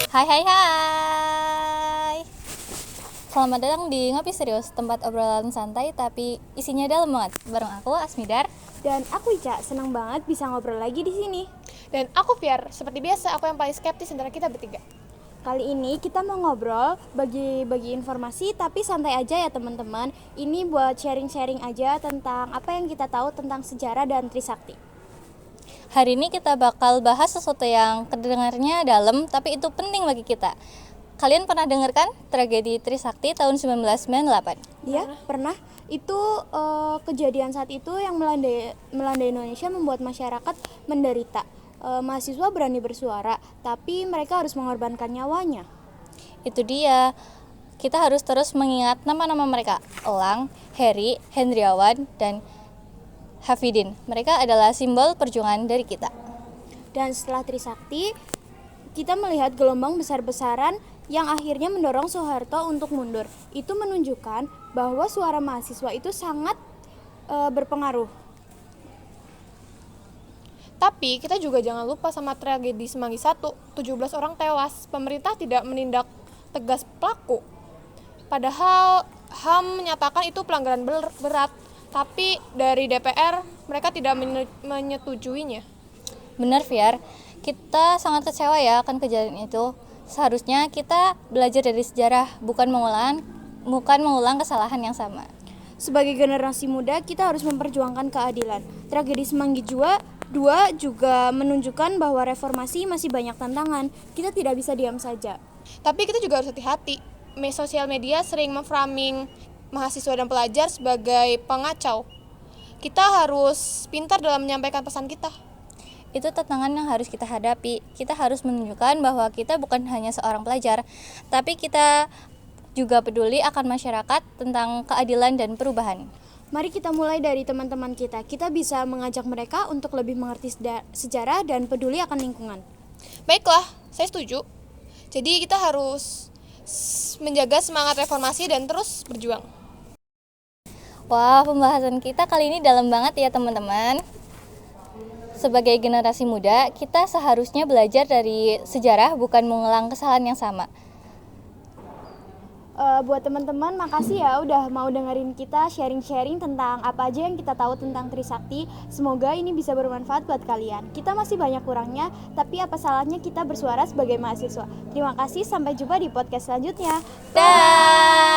Hai hai hai. Selamat datang di Ngopi Serius, tempat obrolan santai tapi isinya dalam banget. Bareng aku Asmidar. Dan aku Ica, senang banget bisa ngobrol lagi di sini. Dan aku Fiar, seperti biasa aku yang paling skeptis antara kita bertiga. Kali ini kita mau ngobrol, bagi informasi tapi santai aja ya teman-teman. Ini buat sharing-sharing aja tentang apa yang kita tahu tentang sejarah dan Trisakti. Hari ini kita bakal bahas sesuatu yang kedengarannya dalam tapi itu penting bagi kita. Kalian pernah dengar kan tragedi Trisakti tahun 1998? Iya, pernah. Itu kejadian saat itu yang melanda Indonesia membuat masyarakat menderita. Mahasiswa berani bersuara, tapi mereka harus mengorbankan nyawanya. Itu dia. Kita harus terus mengingat nama-nama mereka. Elang, Heri, Hendriawan, dan Hafidin. Mereka adalah simbol perjuangan dari kita. Dan setelah Trisakti, kita melihat gelombang besar-besaran yang akhirnya mendorong Soeharto untuk mundur. Itu menunjukkan bahwa suara mahasiswa itu sangat berpengaruh. Tapi kita juga jangan lupa sama tragedi Semanggi 1, 17 orang tewas. Pemerintah tidak menindak tegas pelaku. Padahal HAM menyatakan itu pelanggaran berat, tapi dari DPR mereka tidak menyetujuinya. Benar, Fiar. Kita sangat kecewa ya akan kejadian itu. Seharusnya kita belajar dari sejarah, bukan mengulang kesalahan yang sama. Sebagai generasi muda, kita harus memperjuangkan keadilan. Tragedi Semanggi 2 juga menunjukkan bahwa reformasi masih banyak tantangan. Kita tidak bisa diam saja. Tapi kita juga harus hati-hati. Sosial media sering memframing mahasiswa dan pelajar sebagai pengacau. Kita harus pintar dalam menyampaikan pesan kita. Itu tantangan yang harus kita hadapi. Kita harus menunjukkan bahwa kita bukan hanya seorang pelajar, tapi kita juga peduli akan masyarakat tentang keadilan dan perubahan. Mari kita mulai dari teman-teman kita. Kita bisa mengajak mereka untuk lebih mengerti sejarah dan peduli akan lingkungan. Baiklah, saya setuju. Jadi kita harus menjaga semangat reformasi dan terus berjuang. Wah, pembahasan kita kali ini dalam banget ya teman-teman. Sebagai generasi muda, kita seharusnya belajar dari sejarah, bukan mengulang kesalahan yang sama. Buat teman-teman, makasih ya udah mau dengerin kita sharing-sharing tentang apa aja yang kita tahu tentang Trisakti. Semoga ini bisa bermanfaat buat kalian. Kita masih banyak kurangnya, tapi apa salahnya kita bersuara sebagai mahasiswa. Terima kasih, sampai jumpa di podcast selanjutnya. Dah.